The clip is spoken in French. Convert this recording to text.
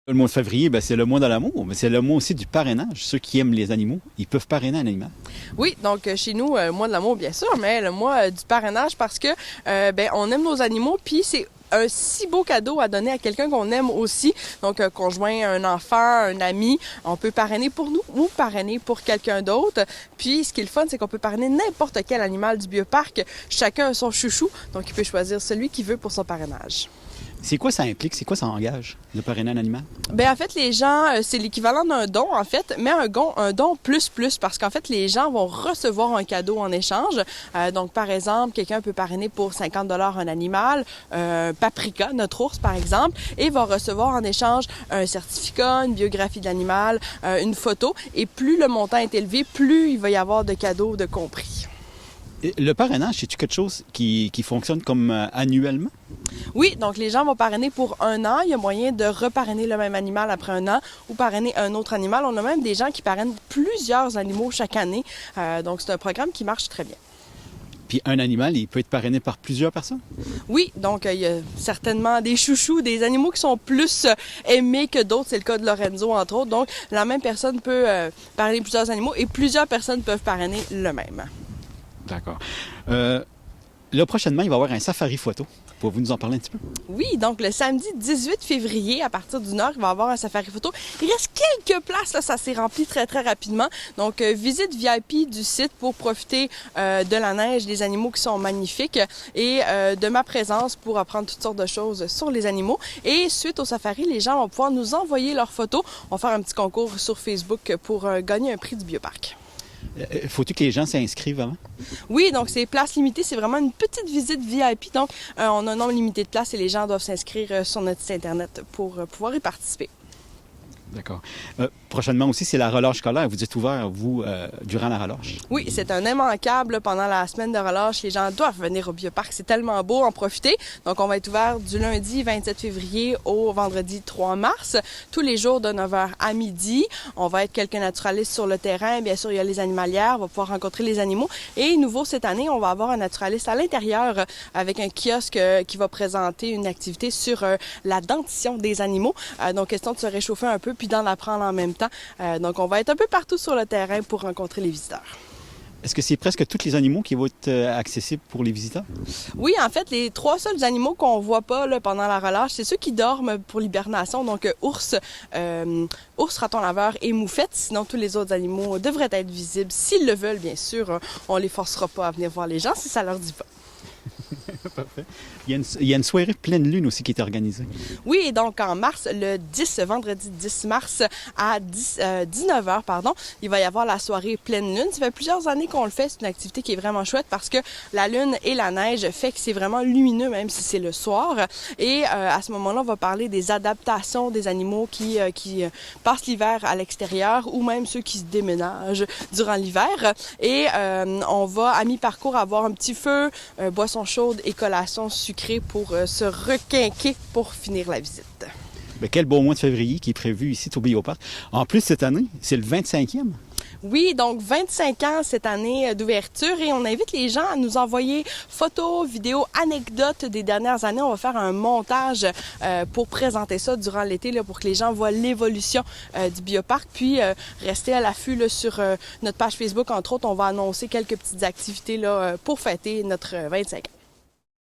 Le mois de février, ben, c'est le mois de l'amour, mais c'est le mois aussi du parrainage. Ceux qui aiment les animaux, ils peuvent parrainer un animal. Oui, donc chez nous, le mois de l'amour, bien sûr, mais le mois du parrainage parce que on aime nos animaux, puis c'est un si beau cadeau à donner à quelqu'un qu'on aime aussi. Donc, un conjoint, un enfant, un ami, on peut parrainer pour nous ou parrainer pour quelqu'un d'autre. Puis, ce qui est le fun, c'est qu'on peut parrainer n'importe quel animal du bioparc. Chacun a son chouchou, donc il peut choisir celui qu'il veut pour son parrainage. C'est quoi ça implique? C'est quoi ça engage de parrainer un animal? Ben en fait, les gens, c'est l'équivalent d'un don, en fait, mais un don plus, parce qu'en fait, les gens vont recevoir un cadeau en échange. Donc, par exemple, quelqu'un peut parrainer pour 50 $ un animal, Paprika, notre ours, par exemple, et va recevoir en échange un certificat, une biographie de l'animal, une photo. Et plus le montant est élevé, plus il va y avoir de cadeaux de compris. Et le parrainage, c'est-tu quelque chose qui fonctionne comme annuellement? Oui, donc les gens vont parrainer pour 1 an. Il y a moyen de reparrainer le même animal après 1 an ou parrainer un autre animal. On a même des gens qui parrainent plusieurs animaux chaque année. Donc, c'est un programme qui marche très bien. Puis un animal, il peut être parrainé par plusieurs personnes? Oui, donc il y a certainement des chouchous, des animaux qui sont plus aimés que d'autres. C'est le cas de Lorenzo, entre autres. Donc, la même personne peut parrainer plusieurs animaux et plusieurs personnes peuvent parrainer le même. D'accord. Là, prochainement, il va y avoir un safari photo. Pouvez-vous nous en parler un petit peu? Oui, donc le samedi 18 février, à partir du Nord, il va y avoir un safari photo. Il reste quelques places, là, ça s'est rempli très, très rapidement. Donc, visite VIP du site pour profiter de la neige, des animaux qui sont magnifiques et de ma présence pour apprendre toutes sortes de choses sur les animaux. Et suite au safari, les gens vont pouvoir nous envoyer leurs photos. On va faire un petit concours sur Facebook pour gagner un prix du Bioparc. Faut-il que les gens s'inscrivent avant? Oui, donc c'est place limitée, c'est vraiment une petite visite VIP. Donc, on a un nombre limité de places et les gens doivent s'inscrire sur notre site Internet pour pouvoir y participer. D'accord. Prochainement aussi, c'est la relâche scolaire. Vous êtes ouvert, vous, durant la relâche? Oui, c'est un immanquable pendant la semaine de relâche. Les gens doivent venir au Bioparc. C'est tellement beau, en profiter. Donc, on va être ouvert du lundi 27 février au vendredi 3 mars, tous les jours de 9h à midi. On va être quelques naturalistes sur le terrain. Bien sûr, il y a les animalières. On va pouvoir rencontrer les animaux. Et nouveau cette année, on va avoir un naturaliste à l'intérieur avec un kiosque qui va présenter une activité sur la dentition des animaux. Donc, question de se réchauffer un peu puis d'en apprendre en même temps. Donc, on va être un peu partout sur le terrain pour rencontrer les visiteurs. Est-ce que c'est presque tous les animaux qui vont être accessibles pour les visiteurs? Oui, en fait, les 3 seuls animaux qu'on voit pas là, pendant la relâche, c'est ceux qui dorment pour l'hibernation. Donc, ours, raton laveur et moufette. Sinon, tous les autres animaux devraient être visibles. S'ils le veulent, bien sûr, on les forcera pas à venir voir les gens si ça leur dit pas. Parfait. Il y a une soirée pleine lune aussi qui est organisée. Oui, et donc en mars, vendredi 10 mars à 19h, il va y avoir la soirée pleine lune. Ça fait plusieurs années qu'on le fait. C'est une activité qui est vraiment chouette parce que la lune et la neige fait que c'est vraiment lumineux, même si c'est le soir. Et à ce moment-là, on va parler des adaptations des animaux qui passent l'hiver à l'extérieur ou même ceux qui se déménagent durant l'hiver. Et on va, à mi-parcours, avoir un petit feu, boisson chaude et collation sucrée pour se requinquer pour finir la visite. Bien, quel beau mois de février qui est prévu ici au Bioparc. En plus, cette année, c'est le 25e. Oui, donc 25 ans cette année d'ouverture et on invite les gens à nous envoyer photos, vidéos, anecdotes des dernières années. On va faire un montage pour présenter ça durant l'été là, pour que les gens voient l'évolution du Bioparc. Puis rester à l'affût là, sur notre page Facebook. Entre autres, on va annoncer quelques petites activités là, pour fêter notre 25 ans.